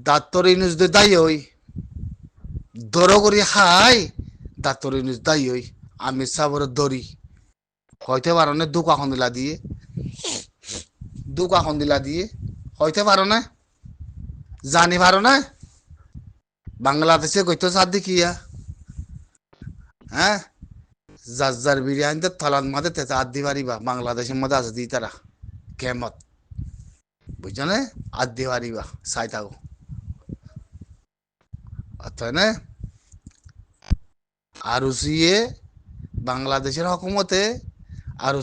doctor Yunus দে দাই হই দর করি হাই ডাক্তার ইনুস দাই হই আমি সাবর দরি হইতে পারো না দুকা খন দিলা দিয়ে হইতে পারো না জানি পারো না বাংলাদেশে কইতো সাদ দেখিয়া হ্যাঁ যার বিরিয়ানিতে থালার মধ্যে তেতে আদি পারিবা বাংলাদেশের মধ্যে আছে দি তারা কেমত বুঝছো না আদি পারিবা চাই থাকো অর্থাৎ না আৰু সিয়ে বাংলাদেশের হকুমতে আৰু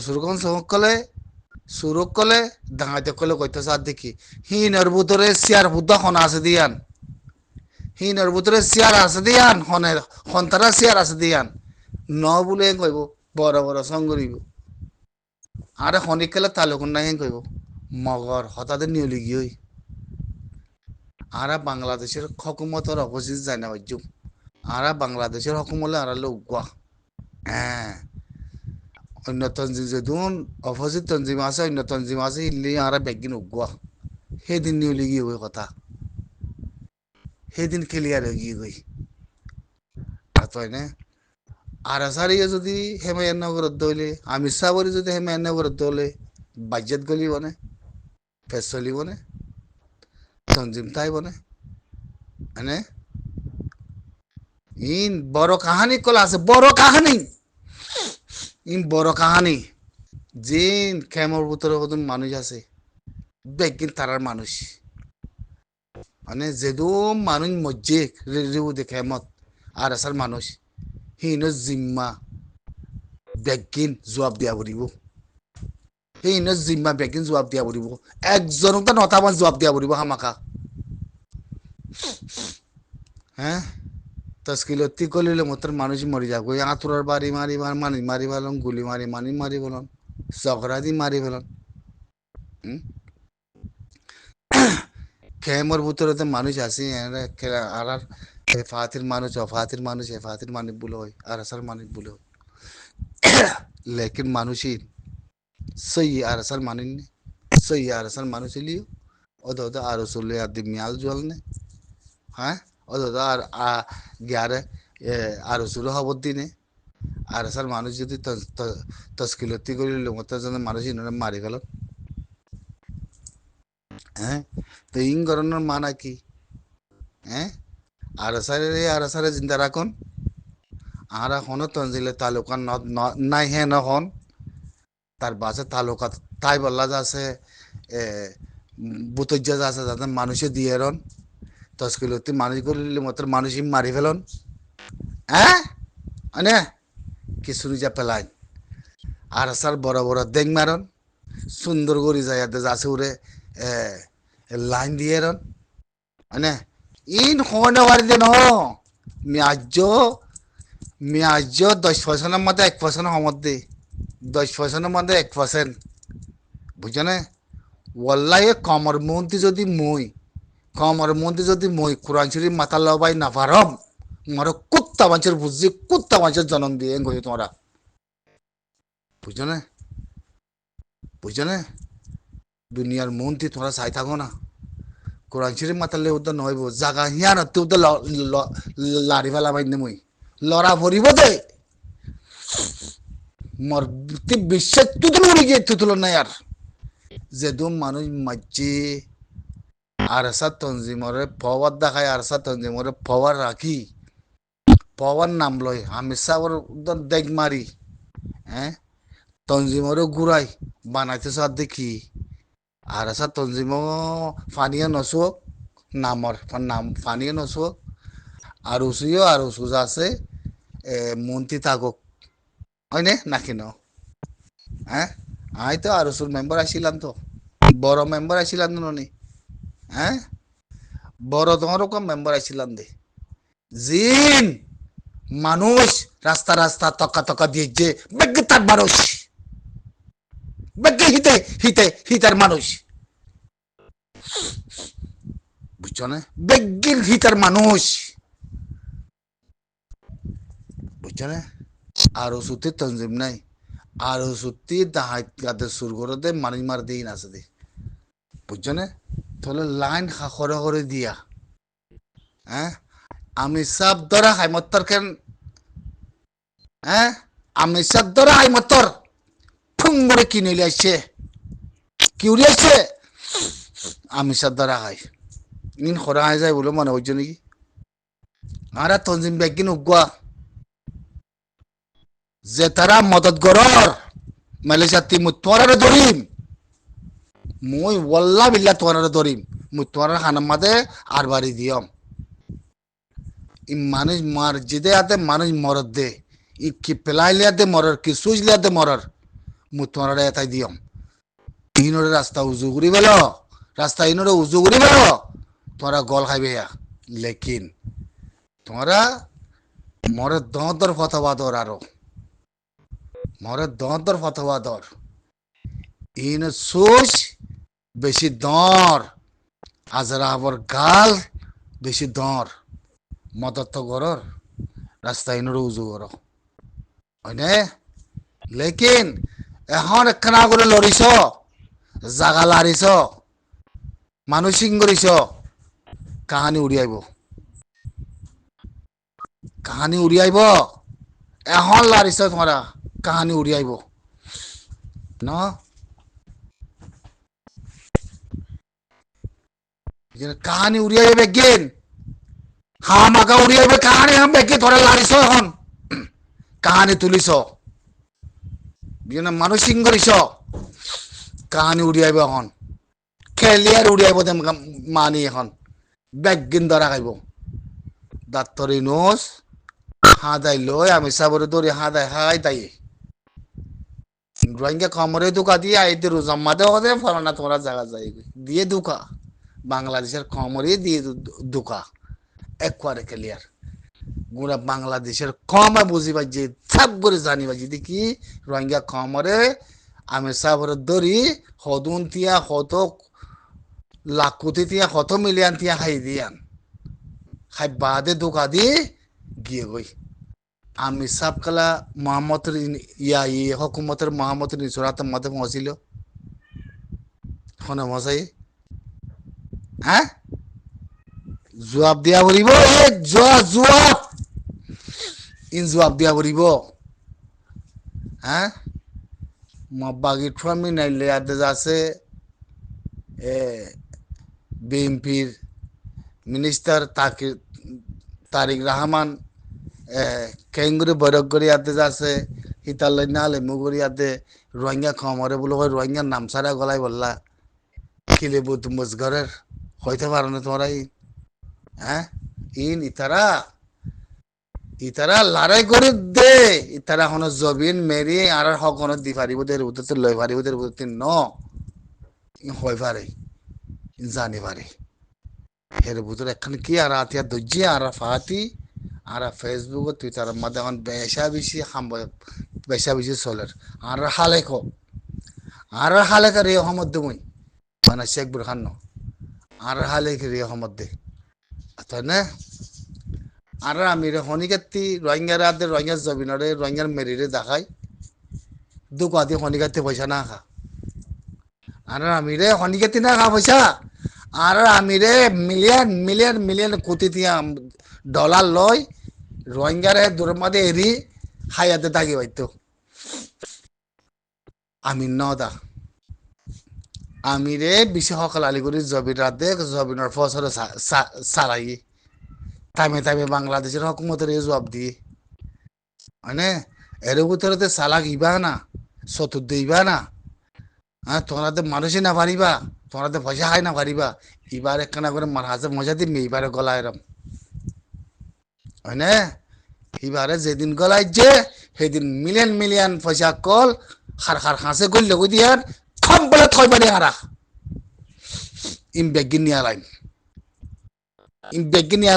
সুরক কলে ডাঙাইতে কলে কইতে সার দেখি হিনর ভিতরে চেয়ার বুদ্ধা খন আছে দিয়ান হিনর ভিতরে চেয়ার আছে দিয়ান হন্তারা চেয়ার আছে দিয়ান ন বলে কইব বড় বড় সংগরিব আরে খনিক কেলে তালুকুন নাই কইব মগর হঠাৎ নিউলি গিয়ে আরা বাংলাদেশের হকুমতর অপোজিট যায় না বাজ্যুম আরা বাংলাদেশের হকুমলে আরা লোক হ্যাঁ অন্য তঞ্জিম যদুন অপোজিট তঞ্জিম আছে অন্য তঞ্জিম আছে ইল্লি আরা বেগিন উগুয়া সেদিন নিউলি গিয়ে ওই কথা সেদিন ক্লিয়ার হয়ে গিয়ে গই তাই না আর সারিয়ে যদি হেমায়নগর দইলে আমি সাবরি যদি হেমায়নগর দলে বাজেট গলি বনে ফেস চলিব নে তঞ্জিম তাই বনে মানে ইন বড় কাহানি কলা আছে বড় কাহানি ইন বড় কাহানি জিন খেমর ভিতরে কত মানুষ আছে বেগিন তারার মানুষ মানে যেদু মানুষ মজ্জে রেউ দেখে মত আর আসার মানুষ হিন জিম্মা বেগিন জবাব দিয়া পড়িব হিন জিম্মা বেগিন জবাব দিয়া পড়িব একজনক তো নটামান জবাব দিয়া পড়িব হামাকা হ্যাঁ তস্কিলতি কলিলে মতর মানুষ মরি যাবো আতুরার বাড়ি মারি মানি মারি ফেলন গুলি মারি মানি মারি ফেলন চকরা দি মারি ফেলন খেমর ভিতরে মানুষ আছে আর ফাতির মানুষ অফাতির মানুষ এফাতির মানুষ বলে হয় আর আসার মানুষ বলে হয় লেকিন মানুষই সই আর আসার মানুষ নেই সই আর আসার মানুষ লিও ওদ আর চলে আর দি মিয়াল জল নে হ্যাঁ ওদ আর গ্যারে আর চুলো খবর দিনে আর আসার মানুষ যদি তস্কিলতি করিল মতো মানুষ ইনারা মারি গেল হ্যাঁ তো ইং গরনের মানা কি হ্যাঁ আর সারে জিন্দা রাখন আর এখনো তঞ্জিলে তালুকা নাই হে নখন তার বাসে তালুকা তাই বললা যাচ্ছে বুতজ্জা যাচ্ছে যাতে মানুষে দিয়ে রন তস্কিলতি মানুষ করলে মতো মানুষই মারি ফেলন হ্যাঁ মানে কিছু যা পেলাই আর সার বড় বড় দেখ মারন সুন্দর করে যায় যাচ্ছে উড়ে লাইন দিয়ে রন মানে ইন হনে বাড়িতে ন মেয়াজ 10% মধ্যে 1% মধ্যে 10% মধ্যে 1% বুঝছো না ওয়াল্লাহি কমর মন্ত্রী যদি মই কোরআন শরীফ মাথা লবাই না পারম মর কুত্তা মানুষের বুঝছি কুত্তা মানুষের জন্ম দিয়ে গই তোমরা বুঝছো না দুনিয়ার মন্ত্রী তোমরা চাই থাকো না কোরআন শরীফ মাতালে ওটা নহব জাগা হিয়ান তুই লারি ফেলা পাইনি মই লড়া ভরিব দে মর বিশ্বাস তুতুল উড়ি গিয়ে তুতুল নাই আর যেদম মানুষ মাঝে আর এসা তঞ্জিমরে পাওয়ার দেখায় আর এসা তঞ্জিমরে পাওয়ার রাখি পাওয়ার নাম লয় হামেশা ওর দেখ মারি হ্যাঁ তঞ্জিমরে ঘুরাই বানাইতে সার দেখি আর এসা তঞ্জিম ফানিয়ে নসুক নামর নাম ফানিয়ে নসুক আর উসুজা আছে মন্ত্রী থাকুক হয় নাকি ন হ্যাঁ আই তো আর উসুর মেম্বার আসছিলাম তো বড় মেম্বার আসছিলাম তো নি হ্যাঁ বড় তোমার কম মেম্বার আসছিলাম দে জিন মানুষ রাস্তা রাস্তা তকা দিয়ে যে বেগে তার মানুষ বেগে হিতার মানুষ বুঝছো না বেগির হিতার মানুষ বুঝছো না আরো সুতি তঞ্জিম নাই আরো সুতি দাহাত গাতে সুর করে দে মানুষ মার দিন আছে দে বুঝছো না তাহলে লাইন করে করে দিয়া হ্যাঁ আমি সব ধরা খাই মত্তর কেন হ্যাঁ আমি সব ধরা খাই মত্তর ফুং করে কিনে আসছে কি উড়ে আসছে আমি সব ধরা খাই ইন খরা খাই যায় বলে মনে হচ্ছে নাকি আর তঞ্জিম ব্যাগিন উগুয়া যে তারা মদত গরর মালয়েশিয়া তি মুতওয়ারে ধরিম মই ওয়াল্লাহ বিল্লাহ তোয়ারে ধরিম মুতওয়ারে খানার মাঝে আর বাড়ি দিয়ম ই মানুষ মার জিদে আতে মানুষ মরদ দে ই কি পেলাইলে দে মরর কি সুইজলে দে মরর মুতওয়ারে এতাই দিয়ম ইনরে রাস্তা উজু করি বেল রাস্তা ইনরে উজু করি বেল তোরা গল খাইবে লেকিন তোরা মরে দর ফতবা দর আরো মরে দর ফতবা দর ইন সুস বেশি দর আজরা আবর গাল বেশি দর মদত তো গরর রাস্তা ইনরে উজু কর হয়নে লেকিন এখন একখানা করে লড়িছ জাগা লারিছ মানুষ সিং করিছ কাহানি উড়িয়াইব কাহানি উড়িয়াইব এখন লারিছ তোমরা কাহানি উড়িয়াইব ন কাহানি উড়িয়াইবে বেগিন হামাকা উড়িয়াইবে কাহানি হাম বেগিন তোরা লারিছ এখন কাহানি তুলিছ মানুষ সিং করিছ কাহানি উড়িয়াইব এখন খেলিয়ার উড়িয়াইব মানি এখন বেগিন ধরা খাইব ডাক্তরি নোস হাদাই লই আমি সাবরে দৌড়ি হাদাই হাই তাই রোহিঙ্গা কমরে দুকা দিয়ে আইতে রোজাম্মা দেওয়া দে ফলানা তোমরা জায়গা যাই দিয়ে দুকা বাংলাদেশের কমরে দিয়ে দুকা একবারে ক্লিয়ার গুড়া বাংলাদেশের কমে বুঝি পাইছি সব করে জানি পাইছি দেখি রোহিঙ্গা কমরে আমি সাবরে দৌড়ি হদুন তিয়া হত লাখ কোটি তিয়া হত মিলিয়ন তিয়া খাই দিয়ান খাই বাদে দুকা দিয়ে গিয়ে গই আমি সাব কালা মোহাম্মদের ইয়া হকুমতের মোহাম্মদের নিচরাতের মধ্যে পৌঁছিল শোনে মশাই হ্যাঁ জবাব দিয়া বলিব জবাব ইন জবাব দিয়া বলিব হ্যাঁ বাগি ট্রামি নাইলে আদে আছে বিএনপির মিনিস্টার তারিক রহমান কেঙ্গুরি বৈরক করি আতে যাচ্ছে হিতালাই নালে মুগুরি আতে রোহিঙ্গা খমরে বলে রোহিঙ্গার নাম সারা গলাই বললা খিলে বুতুম্বস ঘরের হইতে পারো না তোমরা হ্যাঁ ইন ইতারা লড়াই করে দে ইতারা এখন জবিন মেরি আর হকন দি পারিব দের উদতে লই পারিব দের উদতে ন হই পারে জানি পারে হের বুতর এখন কি আর আতিয়া দজ্জি আর ফাতি আর ফেসবুক টুইটার মধ্যে এখন বেশা বেশি চলের আর হালেক রে অহমদ মই মানে শেখ বুরহান আর হালেক রে অহমদ দে তাই না আর আমি রে হনিকাতি রোহিঙ্গা রাতে রোহিঙ্গা জবিনরে রোহিঙ্গার মেরিরে দেখাই দুকাতি হনিকাতি পয়সা না খা আর আমি রে হনিকাতি না খা পয়সা আর আমি রে মিলিয়ন মিলিয়ন মিলিয়ন কোটি দিয়া ডলার লয় রোহিঙ্গারে দূরের মধ্যে এরি হাইয়াতে থাকি হয়তো আমি নদা আমি রে বেশি সকাল আলিগুড়ি জবিন রাতে জবিনের ফসল সারাই টাইমে টাইমে বাংলাদেশের হকুমতের এই জবাব দিয়ে মানে এর ভিতরে সালাক ইবা না চতুর্থ ইবা না হ্যাঁ তোমরা মানুষই না পারিবা তোমরা পয়সা খাই না পারিবা এবার একখানা করে হাতে মজা দিবি এবারে গলা এরম হয় না এবারে যেদিন গলাই যে সেদিন মিলিয়ন মিলিয়ন পয়সা কল খার খাঁচে গল লগো দিয়ার থম বলে থই পানি হারা ইম বেগিন নিয়া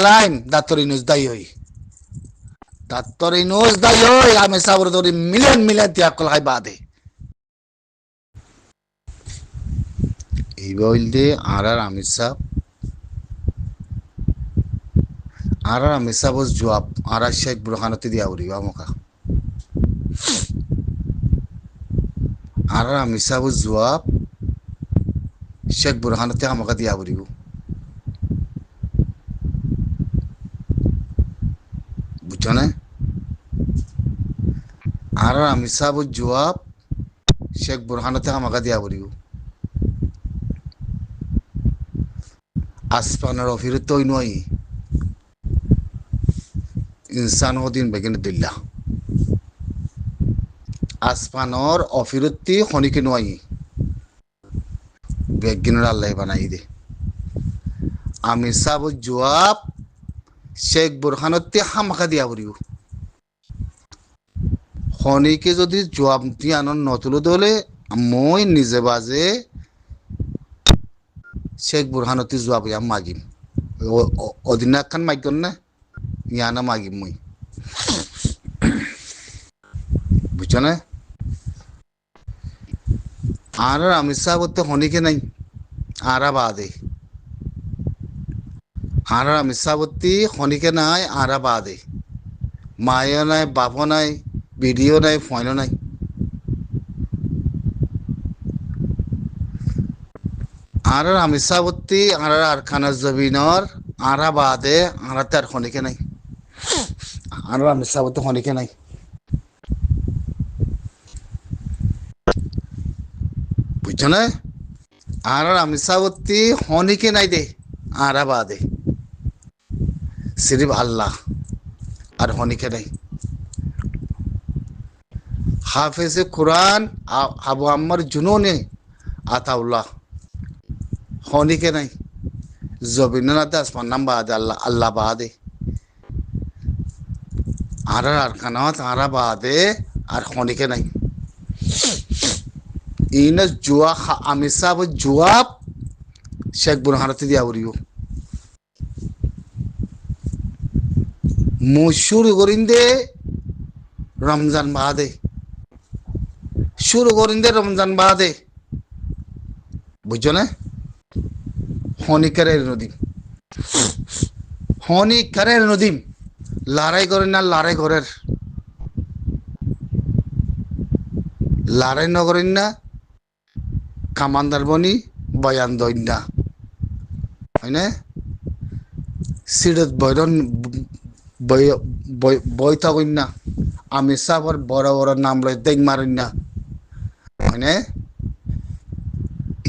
লাইন দাঁতর ইনুজ দায়ী হই আমি সাবর ধরি মিলিয়ন মিলিয়ন ত্যাগ কল খাই বাদে এই বলতে আর আমির সাহেব জবাব আর শেখ বুরহানতে দিয়া উড়িবা মোকা আর আমি সাব জবাব শেখ বুরহানতে আমাকে দিয়া বলিব বুঝছো না আর আমি সাব জবাব শেখ বুরহানতে আমাকে দিয়া বলিব আসপানের অফিরত নয় ইনসান হদিন বেগিন দিল্লা আসপানর অফিরতি খনিকে নয় বেগিনের আল্লাহ বানাই দে আমি সাব জবাব শেখ বুরহানতে হামাকা দিয়া বলিব খনিকে যদি জবাব দিয়ে আনন্দ নতুলো দলে মই নিজে বাজে শেখ বুরহানতি জবাব ইয়াম মাগিম অধিনায়ক খান মাগন না ইয়ানা মাগিম মই বুঝছো না আর আমি সাবতে খনিকে নাই আরা বাদে আর আমি সাবতি খনিকে নাই আরা বাদে মায়ও নাই বাপও নাই ভিডিও নাই ফোনও নাই আর আমি সাবতি আর খানা জবিনর আরা বাদে আরাতে আর খনিকে নাই আর আমি সাবতে খনিকে নাই বুঝছো না আর আমি সাবতি খনিকে নাই দে আরা বাদে সিরিফ আল্লাহ আর খনিকে নাই হাফেজ কুরআন আবু আম্মার জুনুনে আতাউল্লাহ খনিকে নাই জবিনাতে আসমান নাম বাদে আল্লাহ আল্লাহ বাদে আর খানাত আরা বাদে আর খনিকে নাই ইন জুয়া আমি সাব জবাব শেখ বুরহানতে দিয়া বলিব শুরু করিন্দে রমজান বাদে শুরু করিন্দে রমজান বাদে বুঝছো না হনিকারের নদী হনিকারের নদী লড়াই করেন না লড়াই করের লড়াই নকরেন না কামান্দার বনি বয়ান দইন না হয় না সিডত বয়রন বই থাকুন না আমি সাবর বড় বড় নাম লই দেখ মারেন না হয়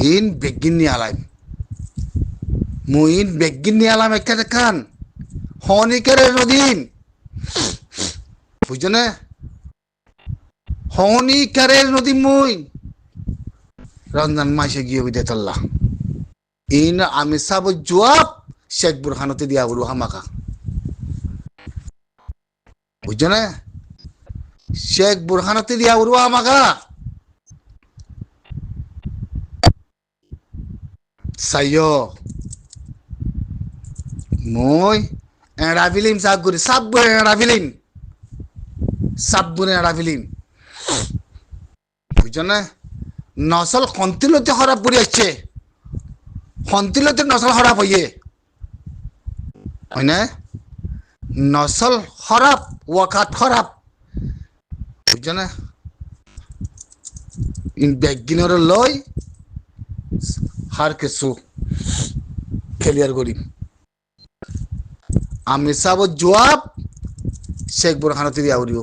ইন বেগিন নিয়ে আলাম মুইন বেগিন নিয়ে আলাম একটা খান হনিকারের নদীন বুঝছো না হনিকারের নদী মুই রমজান মাসে গিয়ে বিদে তল্লা ইন আমি সাব জবাব শেখ বুরহানতে দিয়া বলু হামাকা বুঝছো না শেখ বুরহানতে দিয়া বলু হামাকা সাইয় মই এড়া ফিলিম সাগুরি সাব্বু এড়া ফিলিম সাব্বুনে এড়া ফিলিম বুঝছো না নসল খন্তিলতে খারাপ করে আসছে খন্তিলতে নসল খারাপ হইয়ে হয় না নসল খারাপ ওয়াকাত খারাপ বুঝছো না ইন বেগিনর লই হার কিছু ক্লিয়ার করি আমি সাব জবাব শেখ বুরহানতে দিয়া বলিব